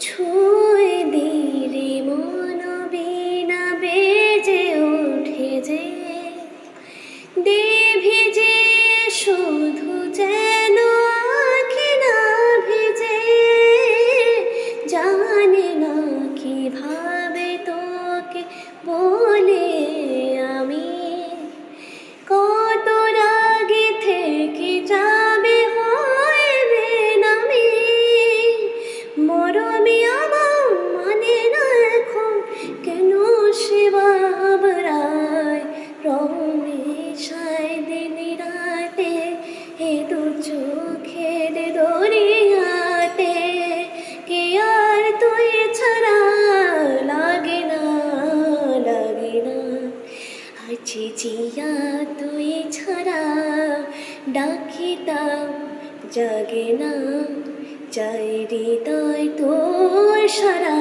ছুঁয়ে দিলে মন বীণা বেজে ওঠে যে, দে ভিজে শুধু যেন আঁখি না ভিজে। জানি না কিভাবে তোকে বলে আমি, কত রাগে থেকে যাবে হইবে নামি। মরমে আমার মানে না এখন কেন সে বাবরায়, রমেশায় দিন রাতে এ দু চোখের দরিয়াতে। কে আর তুই ছাড়া লাগে না, লাগে না। আছি জিয়া তুই ছাড়া, ডাকিতাম জাগে না, চাই হৃদয় তোর সারা।